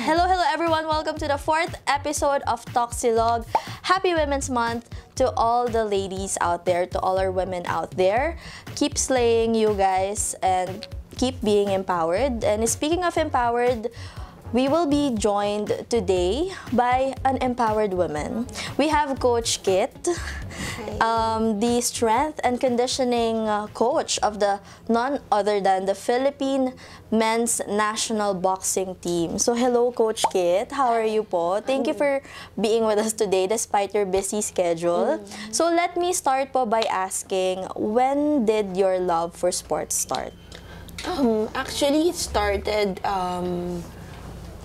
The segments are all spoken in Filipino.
Hello, hello everyone. Welcome to the 4th episode of Toxilog. Happy Women's Month to all the ladies out there, to all our women out there. Keep slaying, you guys, and keep being empowered. And speaking of empowered, we will be joined today by an empowered woman. We have Coach Kit, the strength and conditioning coach of the none other than the Philippine men's national boxing team. So hello, Coach Kit. How are you po? Thank you for being with us today despite your busy schedule. So let me start po by asking, when did your love for sports start? Actually, it started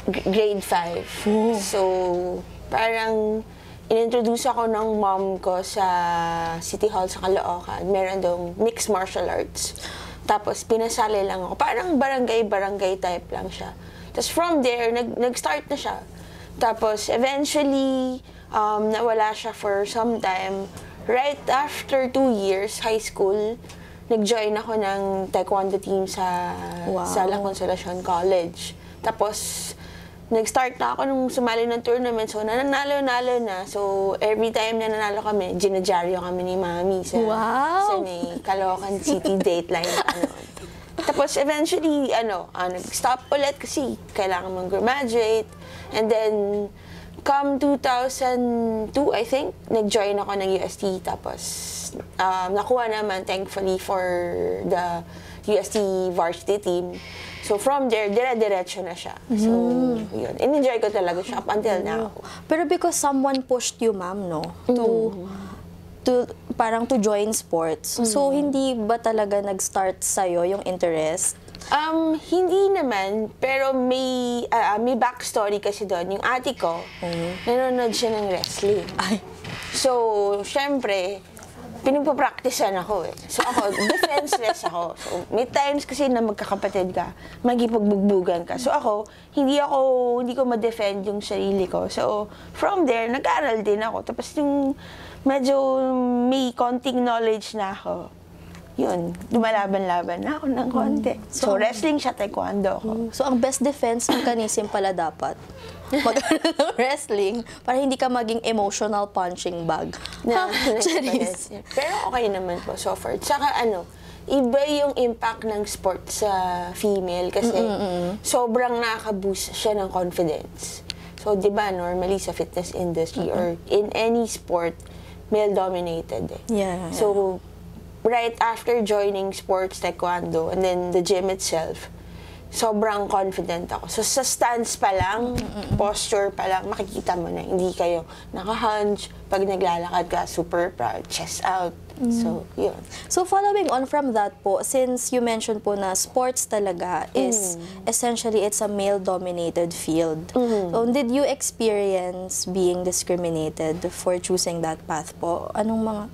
grade 5. Oh. So, parang inintroduce ako ng mom ko sa City Hall sa Caloocan. Meron dong mixed martial arts. Tapos, pinasali lang ako. Parang barangay type lang siya. Tapos, from there, nag-start na siya. Tapos, eventually, nawala siya for some time. Right after 2 years, high school, nag-join ako ng taekwondo team sa La Consolacion College. Tapos, nag-start na ako nung sumali ng tournament. So, nanalo na. So, every time na nanalo kami, ginadyaryo kami ni Mami sa may Caloocan City Dateline. Tapos, eventually, nag-stop ulit kasi kailangan mong graduate. And then, come 2002, I think, nag-join ako ng UST. Tapos, nakuha naman, thankfully, for the UST varsity team. So, from there, dire-diretso na siya. So, yun. In-enjoy ko talaga siya up until now. Pero because someone pushed you, ma'am, no? To join sports. So, hindi ba talaga nag-start sa'yo yung interest? Hindi naman, pero may backstory kasi doon. Yung ate ko, nanonood siya ng wrestling. So, syempre, pinagpapracticean ako eh. So ako, defenseless ako. So, may times kasi na magkakapatid ka, magipagbugbuggan ka. So ako, hindi ko ma-defend yung sarili ko. So, from there, nag-aaral din ako. Tapos yung medyo may konting knowledge na ako, yun, lumalaban-laban na ako ng konti. So, wrestling siya, taekwondo ako. So, ang best defense mechanism pala dapat mag-aaral ng wrestling para hindi ka maging emotional punching bag. Charis. Pero okay naman po so far. Tsaka iba yung impact ng sport sa female kasi sobrang nakaka-boost siya ng confidence. So, di ba, normally sa fitness industry or in any sport, male-dominated eh. Yeah. So, right after joining sports, taekwondo, and then the gym itself, sobrang confident ako. So, sa stance pa lang, posture pa lang, makikita mo na hindi kayo naka-hunch. Pag naglalakad ka, super proud, chest out. So, yun. So, following on from that po, since you mentioned po na sports talaga is essentially it's a male-dominated field. So, did you experience being discriminated for choosing that path po? Anong mga...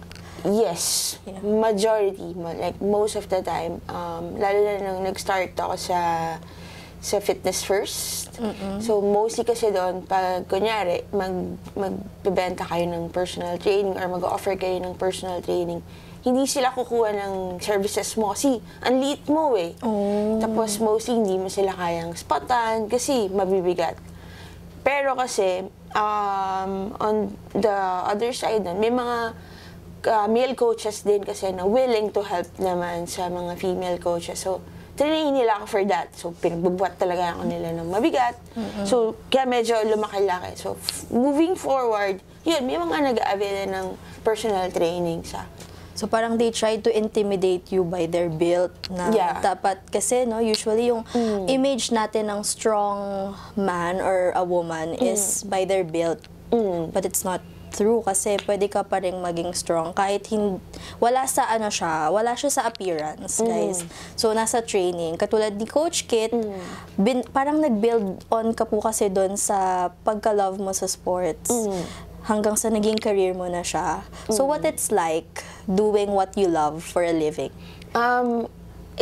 Yes, majority, like most of the time, lalo na nung nag-start ako sa Fitness First. So mostly kasi doon, pag kunyari, magbebenta kayo ng personal training or mag-offer kayo ng personal training, hindi sila kukuha ng services mo kasi ang liit mo eh. Tapos mostly hindi mo sila kayang spotan kasi mabibigat. Pero kasi, on the other side nun, may mga male coaches din kasi na willing to help naman sa mga female coaches. So, training nila ako for that. So, pinagbubuhat talaga ako nila ng mabigat. So, kaya medyo lumaki-laki. So, moving forward, yun, may mga nag-avail ng personal training sa. So, parang they tried to intimidate you by their build na dapat kasi, no, usually yung image natin ng strong man or a woman is by their build. But it's not true kasi pwede ka pa rin maging strong kahit wala siya sa appearance, guys. So, nasa training. Katulad ni Coach Kit, parang nag-build on ka po kasi doon sa pagka-love mo sa sports. Hanggang sa naging career mo na siya. So, what it's like doing what you love for a living?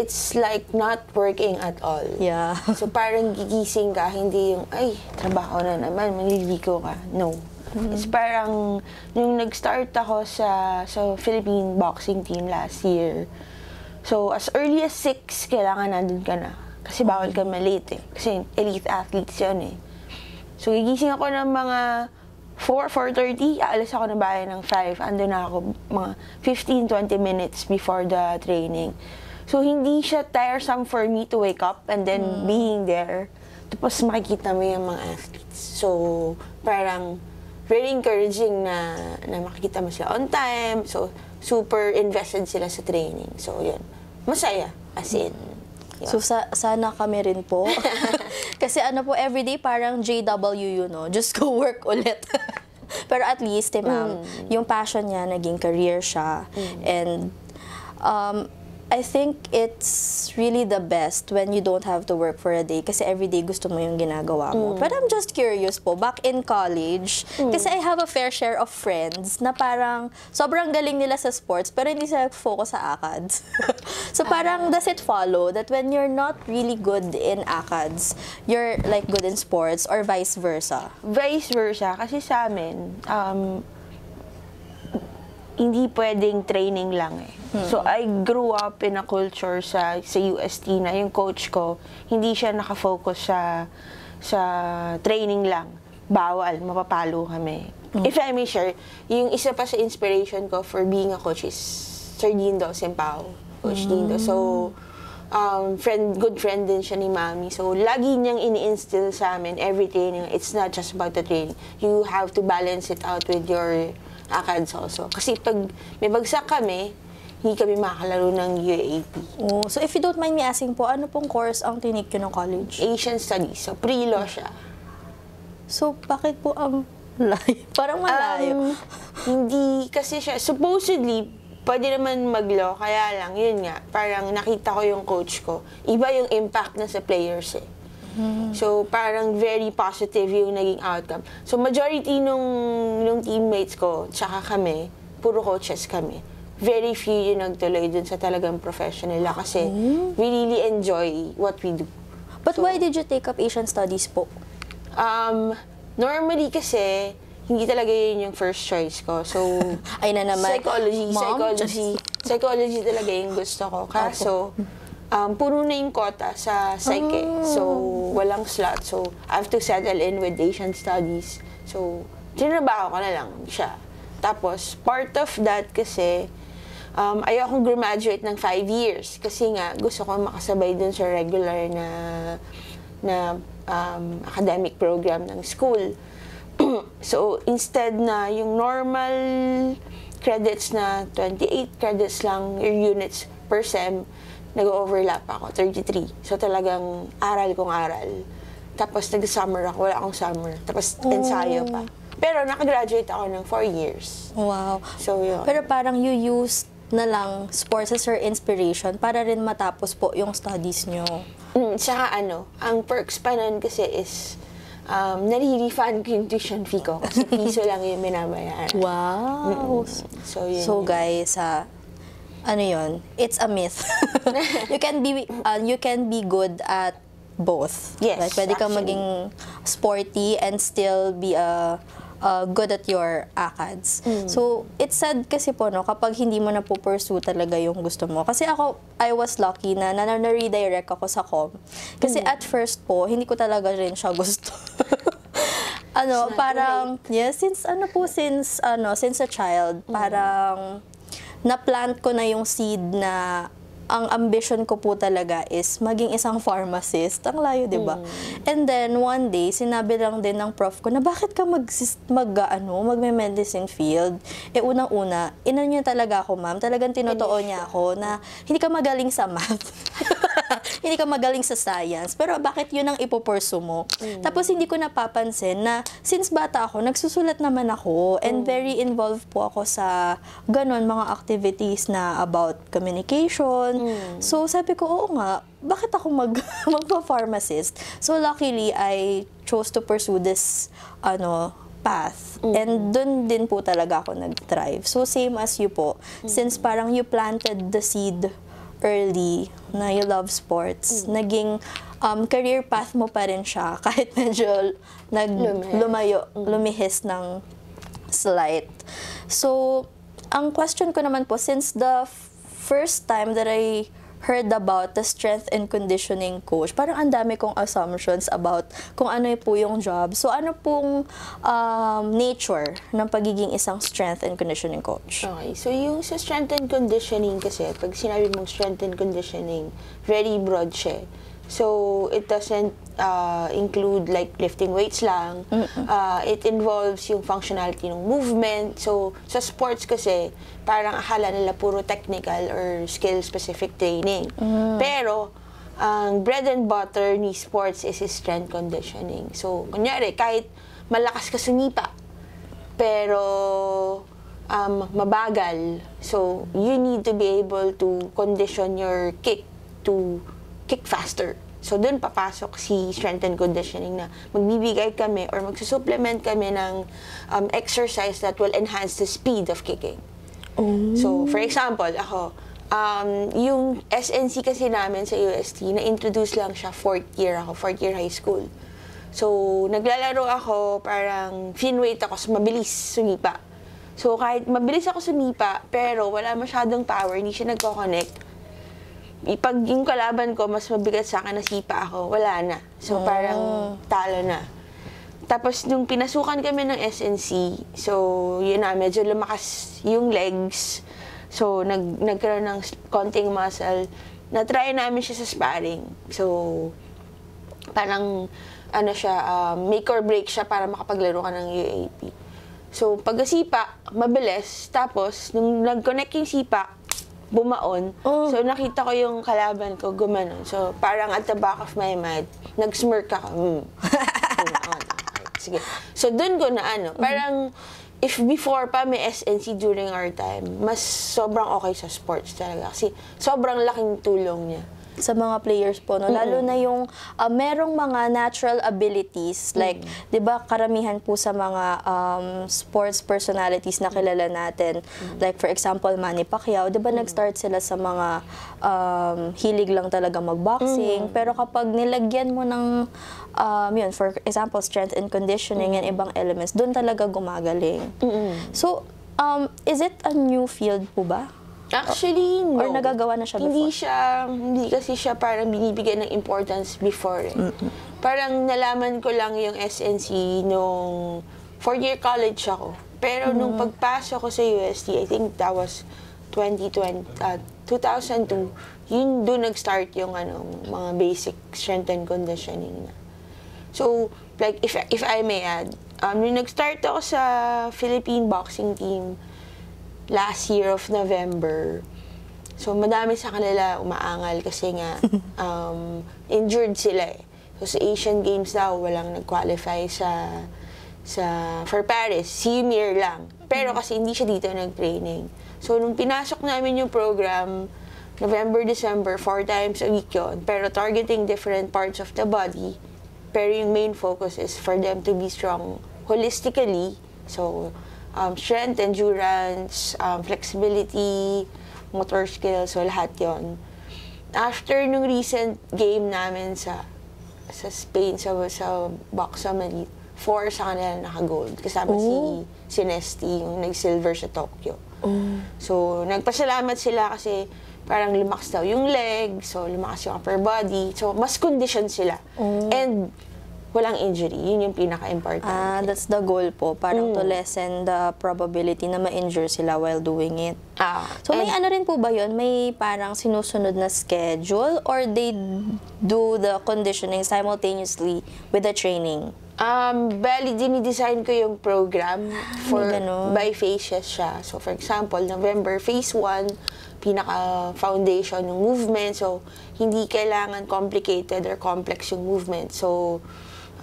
It's like not working at all. Yeah. So, parang gigising ka, hindi yung, ay, trabaho na naman, maliligo ka. No. It's parang, nung nag-start ako sa Philippine boxing team last year, so as early as 6, kailangan nandun ka na. Kasi bawal ka malate eh. Kasi elite athletes yun eh. So, gigising ako ng mga 4:30, aalis ako ng bahay ng 5. Ando na ako mga 15-20 minutes before the training. So, hindi siya tiresome for me to wake up and then being there. Tapos makikita mo yung mga athletes. So, parang very encouraging na makikita mo sila on time. So, super invested sila sa training. So, yun. Masaya. As in. Yun. So, sana kami rin po. Kasi ano po, everyday parang JW, just go work ulit. Pero at least, ma'am, yung passion niya, naging career siya. And, I think it's really the best when you don't have to work for a day kasi everyday gusto mo yung ginagawa mo. But I'm just curious po, back in college, kasi I have a fair share of friends na parang sobrang galing nila sa sports pero hindi sila focus sa ACADS. So parang does it follow that when you're not really good in ACADS, you're like good in sports or vice versa? Vice versa. Kasi sa amin, hindi pwedeng training lang eh. So, I grew up in a culture sa UST na yung coach ko, hindi siya nakafocus sa training lang. Bawal, mapapalo kami. If I may share, yung isa pa sa inspiration ko for being a coach is Sir Dindo Sempao. Coach Dindo. So, good friend din siya ni Mami. So, lagi niyang ini-instill sa amin every training. It's not just about the training. You have to balance it out with your ACADS also. Kasi pag may bagsak kami, hindi kami makakalaro ng UAAP. Oh, so if you don't mind me asking po, ano pong course ang tinik nyo ng college? Asian Studies. So, pre-law siya. So, bakit po ang layo? Parang malayo. Hindi, kasi siya, supposedly, pwede naman mag-law, kaya lang, yun nga, parang nakita ko yung coach ko. Iba yung impact na sa players eh. So, parang very positive yung naging outcome. So, majority nung teammates ko, tsaka kami, puro coaches kami. Very few yung nagtuloy dun sa talagang professional nila kasi we really enjoy what we do. But why did you take up Asian Studies po? Normally kasi, hindi talaga yun yung first choice ko. So, Ay na naman. Psychology talaga yung gusto ko. Kaso, puro na yung quota sa psyche. So, walang slot. So, I have to settle in with Asian Studies. So, tinabaho ko na lang siya. Tapos, part of that kasi, ayokong graduate ng 5 years. Kasi nga, gusto ko makasabay dun sa regular na academic program ng school. So, instead na yung normal credits na 28 credits lang, your units per sem, nag-overlap ako, 33. So, talagang aral kong aral. Tapos, nag-summer ako, wala akong summer. Tapos, ensayo pa. Pero, nakagraduate ako ng 4 years. Wow. So, yun. Pero parang you used na lang sports as your inspiration para rin matapos po yung studies nyo. Saka ang perks pa nun kasi is, nare-refund ko yung tuition fee ko kasi piso lang yung binabayaran. Wow. So, yun. So guys, ano yun? It's a myth. You can be good at both. Yes, like, pwede kang maging sporty and still be good at your ACADS. So, it's sad kasi po, kapag hindi mo na pursue talaga yung gusto mo. Kasi ako, I was lucky na na-redirect ako sa comm. Kasi at first po, hindi ko talaga rin siya gusto. Parang, yes, since a child, parang na-plant ko na yung seed na ang ambition ko po talaga is maging isang pharmacist. Ang layo, di ba? And then, one day, sinabi lang din ng prof ko na bakit ka magme-medicine field? Unang-una, niya talaga ako, ma'am. Talagang tinotoo niya ako na hindi ka magaling sa math. Hindi ka magaling sa science. Pero bakit yun ang ipupursu mo? Tapos, hindi ko napapansin na since bata ako, nagsusulat naman ako and very involved po ako sa ganon mga activities na about communication. So, sabi ko, oo nga, bakit ako magpa-pharmacist? So, luckily, I chose to pursue this, path. And dun din po talaga ako nag-thrive. So, same as you po. Since parang you planted the seed early na you love sports, naging career path mo pa rin siya kahit medyo lumihis ng slight. So, ang question ko naman po, since the first time that I heard about the strength and conditioning coach, parang ang dami kong assumptions about kung ano po yung job. So, ano pong nature ng pagiging isang strength and conditioning coach? Okay, so yung sa strength and conditioning kasi, pag sinabi mong strength and conditioning, very broad siya. So, it doesn't include like lifting weights lang. It involves yung functionality ng movement. So, sa sports kasi, parang akala nila puro technical or skill-specific training. Pero, ang bread and butter ni sports is strength conditioning. So, kunyari, kahit malakas ka sumipa, pero mabagal. So, you need to be able to condition your kick to kick faster. So, dun papasok si strength and conditioning na magbibigay kami or magsusupplement kami ng exercise that will enhance the speed of kicking. So, for example, ako, yung SNC kasi namin sa UST, na-introduce lang siya fourth year high school. So, naglalaro ako, parang finweight ako, so mabilis sumipa. So, kahit mabilis ako sumipa, pero wala masyadong power, hindi siya nagko-connect. Pag yung kalaban ko, mas mabigat sa akin na sipa ako, wala na. So, parang talo na. Tapos, nung pinasukan kami ng SNC, so, yun na, medyo lumakas yung legs. So, nagkaroon ng konting muscle. Na-try namin siya sa sparring. So, parang, ano siya, make or break siya para makapaglaro ka ng UAP. So, pag-sipa, mabilis. Tapos, nung nag-connect yung sipa, bumaon. So, nakita ko yung kalaban ko gumanon. So, parang at the back of my mind, nag-smirk ako. Bumaon. Okay, sige. So, dun ko na parang, if before pa may SNC during our time, mas sobrang okay sa sports talaga. Kasi sobrang laking tulong niya. Sa mga players po, no? Lalo na yung merong mga natural abilities, like, di ba, karamihan po sa mga sports personalities na kilala natin, like, for example, Manny Pacquiao, di ba, nag-start sila sa mga hilig lang talaga mag-boxing, pero kapag nilagyan mo ng, yun, for example, strength and conditioning and ibang elements, doon talaga gumagaling. So, is it a new field po ba? Actually, no. Or nagagawa na siya before? Hindi kasi siya parang binibigyan ng importance before. Parang nalaman ko lang yung SNC nung 4-year college ako. Pero nung pagpasok ko sa UST, I think that was 2002, yun doon nag-start yung mga basic strength and conditioning na. So, like, if I may add, nung nag-start ako sa Philippine boxing team, last year of November. So, madami sa kanila umaangal kasi nga injured sila eh. So, sa Asian Games daw, walang nag-qualify for Paris. Si Ymir lang. Pero kasi hindi siya dito nag-training. So, nung pinasok namin yung program, November, December, 4 times a week yun. Pero targeting different parts of the body. Pero yung main focus is for them to be strong holistically. So, strength, endurance, flexibility, motor skills, so lahat yon. After nung recent game namin sa Spain, sa Boxamali, 4 sa kanila naka-gold. Kasama si Nesty, yung nag-silver sa Tokyo. So, nagpasalamat sila kasi parang lumakas daw yung leg, so lumakas yung upper body, so mas condition sila. And walang injury. Yun yung pinaka-important. That's the goal po. Parang to lessen the probability na ma-injure sila while doing it. So, may ano rin po ba yun? May parang sinusunod na schedule or they do the conditioning simultaneously with the training? Bali, dinidesign ko yung program by phases siya. So, for example, November, phase 1, pinaka-foundation ng movement. So, hindi kailangan complicated or complex yung movement. So,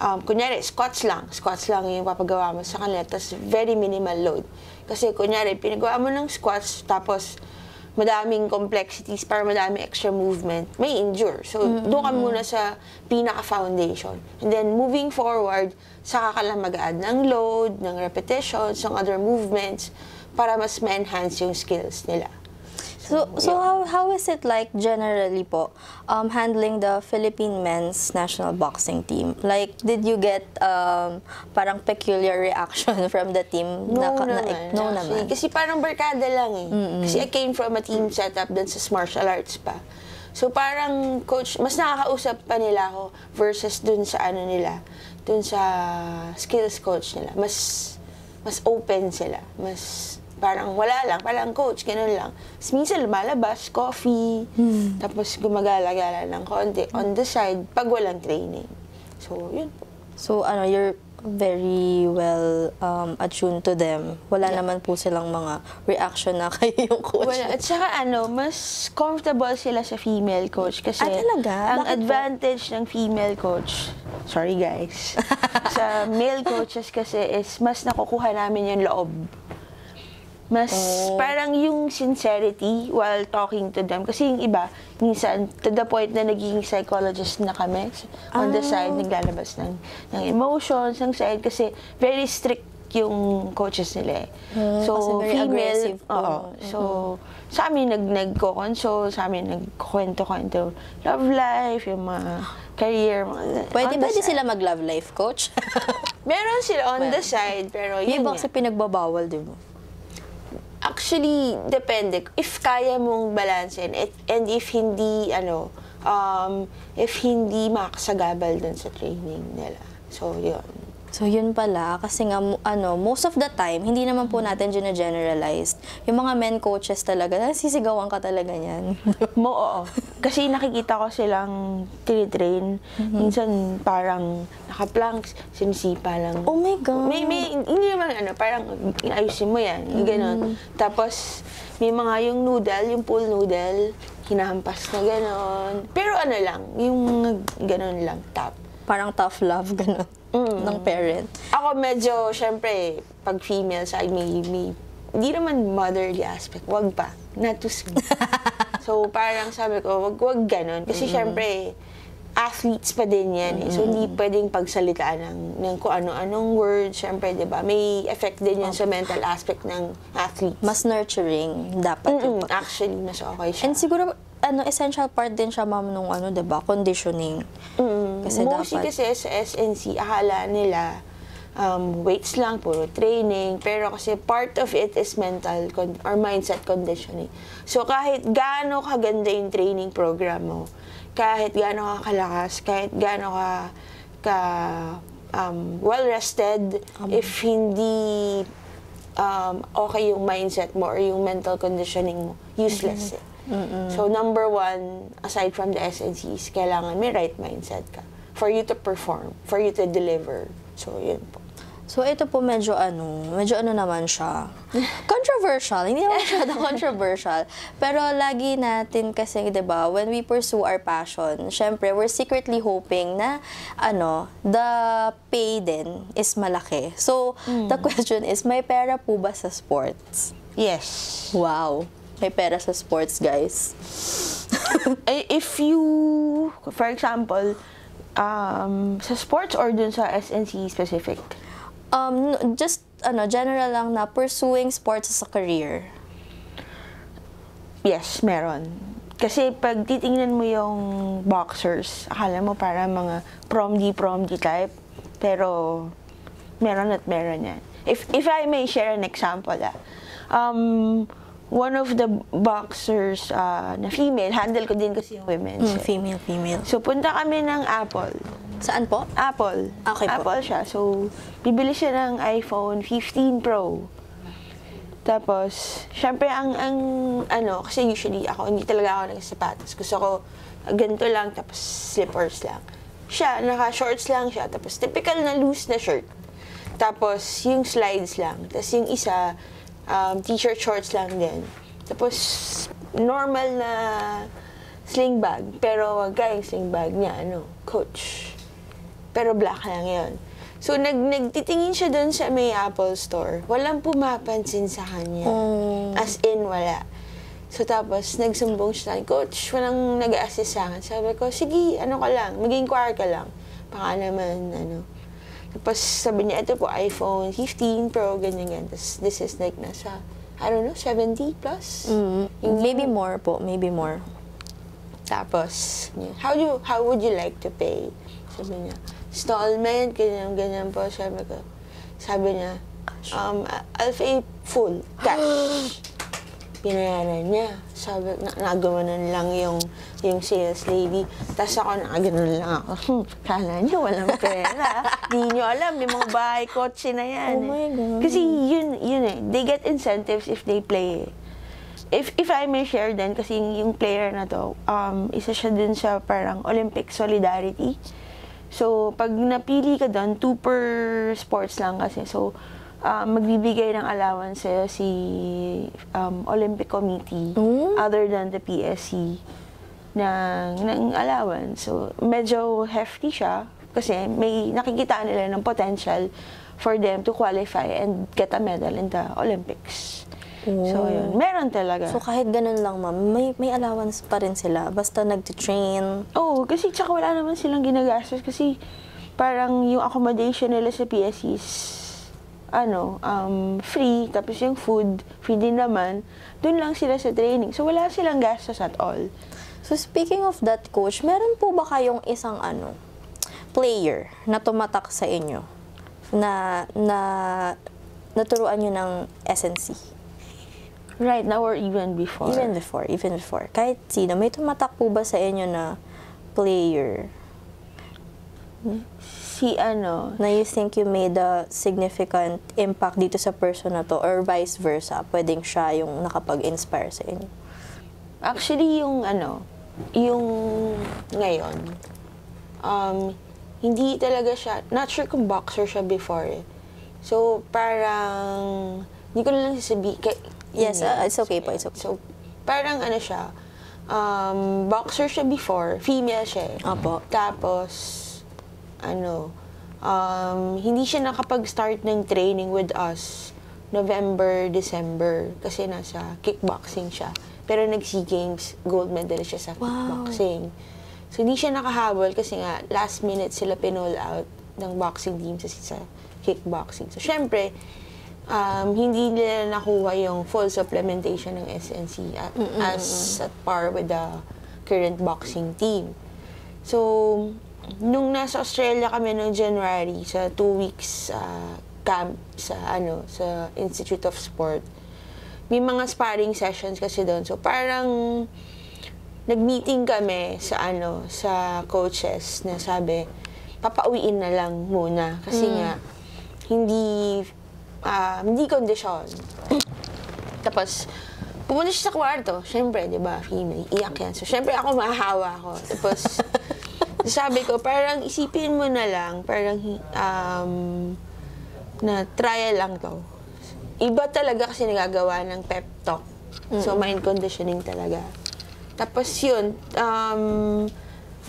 kunyari, squats lang yung papagawa mo sa kanila, tapos very minimal load. Kasi kunyari, pinagawa mo ng squats, tapos madaming complexities para madaming extra movement, may injure. So, doon ka muna sa pinaka-foundation. And then, moving forward, saka ka lang mag-add ng load, ng repetitions, ng other movements, para mas ma-enhance yung skills nila. So how is it like generally po handling the Philippine men's national boxing team? Like, did you get parang peculiar reaction from the team? No naman. Kasi parang barkada lang eh. Kasi I came from a team setup dun sa martial arts pa. So parang coach, mas nakakausap pa nila ako versus dun sa ano nila, dun sa skills coach nila. Mas open sila. Mas parang wala lang, parang coach, ganun lang. Tapos minsan lumalabas, coffee, tapos gumagala-gala ng konti on the side pag walang training. So, yun po. So, you're very well attuned to them. Wala naman po silang mga reaction na kayo yung coach. Wala. At saka mas comfortable sila sa female coach kasi talaga? ang Bakit po? advantage ng female coach, sorry guys, sa male coaches kasi is mas nakukuha namin yung loob. Mas parang yung sincerity while talking to them. Kasi yung iba, minsan, to the point na naging psychologist na kami. On the side, naglalabas ng emotions, ng side. Kasi very strict yung coaches nila. So, very aggressive po. Oo. So, sa amin nagko-console, sa amin nagkwento-kwento love life, yung mga career. Pwede sila mag-love life, coach? Meron sila on the side, pero Yung yun iba nga. kasi pinagbabawal, di ba? Actually, depende. If kaya mong balansin and if hindi, if hindi makasagabal dun sa training nila. So, yun. So, yun pala. Kasi nga, most of the time, hindi naman po natin generalized. Yung mga men coaches talaga, nasisigawan ka talaga niyan. Oo. Kasi nakikita ko silang tinitrain. Minsan parang naka-planks, sinisipa lang. Oh my God. Hindi naman parang ayusin mo yan. Ganon. Tapos, may mga yung noodle, yung pool noodle, hinahampas na ganon. Pero lang, yung ganon lang, tap. Parang tough love, gano'n. Ng parent. Ako medyo, syempre, pag female side, may hindi naman motherly aspect. Wag pa. Not too soon. So, parang sabi ko, wag ganon. Kasi syempre, athletes pa din yan eh. So, hindi pwedeng pagsalitaan ng kung ano-anong words. Syempre, di ba? May effect din yun sa mental aspect ng athletes. Mas nurturing dapat yung Actually, mas okay siya. And siguro, essential part din siya, ma'am, nung diba, conditioning. Kasi Mostly dapat, kasi sa SNC, akala nila weights lang, puro training. Pero kasi part of it is mental or mindset conditioning. So kahit gaano kaganda yung training program mo, kahit gaano ka kalakas, kahit gaano ka well-rested, if hindi okay yung mindset mo or yung mental conditioning mo, useless eh. So, number one, aside from the SNCs, kailangan may right mindset ka for you to perform, for you to deliver. So, yun po. So, ito po medyo naman siya. Controversial. Hindi naman siya controversial. Pero lagi natin kasi, di ba, when we pursue our passion, syempre, we're secretly hoping na, the pay din is malaki. So, the question is, may pera po ba sa sports? Yes. Wow. May pera sa sports, guys. If you, for example, sa sports or dun sa SNC specific? Just, general lang na pursuing sports as a career. Yes, meron. Kasi pag titingnan mo yung boxers, akala mo para mga prom-D type, pero meron at meron yan. If I may share an example, one of the boxers na female, handle ko din kasi yung women's. Female. So, punta kami ng Apple. Saan po? Apple. Okay po. Apple siya. So, bibili siya ng iPhone 15 Pro. Tapos, syempre, kasi usually ako, hindi talaga ako nagsapatos. Gusto ko, ganito lang, tapos slippers lang. Siya, naka-shorts lang siya, tapos typical na loose na shirt. Tapos, yung slides lang. Tapos, yung isa, t-shirt shorts lang din. Tapos, normal na sling bag. Pero wag kayong sling bag niya, Coach. Pero black lang yun. So, nagtitingin siya doon sa may Apple Store. Walang pumapansin sa kanya. As in, wala. So, tapos, nagsumbong siya, Coach, walang nag-assist sa akin. Sabi ko, sige, ka lang, mag-inquire ka lang. Baka naman, Tapos sabi niya, ito po, iPhone 15 Pro, ganyan. Tapos this is like nasa, I don't know, 70 plus? Maybe more po, maybe more. Tapos, how would you like to pay? Sabi niya, installment, ganyan po. Sabi niya, I'll pay full, cash. Pinayaran niya. Sabi, nagawanan lang yung sales lady. Tapos ako, nakaganon lang ako. Kala niyo, walang pera. Di niyo alam, may mga bahay, kotse na yan. Oh my God. Kasi yun eh. They get incentives if they play. If I may share din, kasi yung player na to, isa siya dun sa parang Olympic Solidarity. So, pag napili ka doon, 2 per sports lang kasi. So, magbibigay ng allowance sa'yo si Olympic Committee other than the PSC ng allowance. So, medyo hefty siya kasi may nakikita nila ng potential for them to qualify and get a medal in the Olympics. So, yun. Meron talaga. So, kahit ganun lang, ma'am, may allowance pa rin sila. Basta nag-train. Oo, kasi tsaka wala naman silang ginagastos kasi parang yung accommodation nila sa PSC is free, tapos yung food, free din naman. Doon lang sila sa training. So, wala silang gastos at all. So, speaking of that, coach, meron po ba kayong isang player na tumatak sa inyo na naturuan nyo ng SNC? Right now or even before? Even before. Kahit sino, may tumatak po ba sa inyo na player na you think you made a significant impact dito sa person na to or vice versa? Pwedeng siya yung nakapag-inspire sa inyo? Actually, yung ngayon, hindi talaga siya, not sure kung boxer siya before eh. So, parang, hindi ko na lang sasabihin. Yes, it's okay po, it's okay. So, parang siya, boxer siya before, female siya eh. Apo. Tapos, hindi siya nakapag-start ng training with us November, December kasi nasa kickboxing siya. Pero nag-SEA Games, gold medalist siya sa kickboxing. So, hindi siya nakahabol kasi nga last minute sila pinol out ng boxing team sa kickboxing. So, syempre, hindi nila nakuha yung full supplementation ng SNC as at par with the current boxing team. So, nung nasa Australia kami noong January sa 2 weeks camp sa Institute of Sport, may mga sparring sessions kasi doon. So parang nag-meeting kami sa coaches na sabi papauwiin na lang muna kasi nga hindi kondisyon. Tapos pumunta siya sa kwarto, syempre, 'di ba? Female, iyak yan. So syempre ako mahahawa ako. Tapos sabi ko, parang isipin mo na lang, parang na trial lang to. Iba talaga kasi nagagawa ng pep talk. So, mind conditioning talaga. Tapos yun,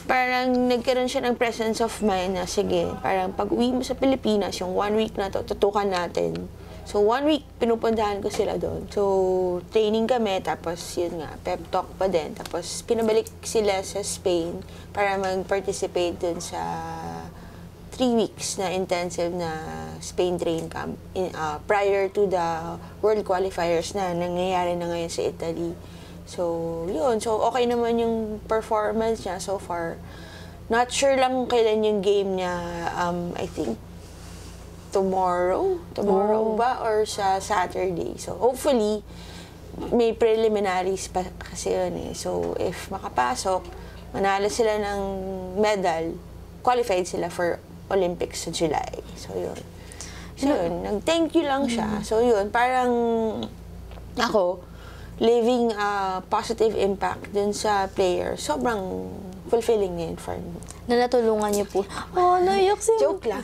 parang nagkaroon siya ng presence of mind na, sige, parang pag uwi mo sa Pilipinas, yung 1 week na to, tutukan natin. So, 1 week, pinupuntahan ko sila doon. So, training kami, tapos yun nga, pep talk pa din. Tapos, pinabalik sila sa Spain para mag-participate dun sa 3 weeks na intensive na Spain train camp prior to the World Qualifiers na nangyayari na ngayon sa Italy. So, yun. So, okay naman yung performance niya so far. Not sure lang kailan yung game niya, I think, tomorrow ba or sa Saturday. So hopefully may preliminaries pa kasi yun eh. So if makapasok, manalo sila ng medal, qualified sila for Olympics sa July. So yun. So yun, nag-thank you lang siya. So yun, parang ako leaving a positive impact dun sa player. Sobrang fulfilling yun for me. Na natulungan niyo po. Oh, naiyak si Joke lang.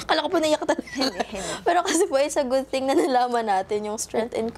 Kala ko po naiyak talaga. Pero kasi po, it's a good thing na nalaman natin yung strength and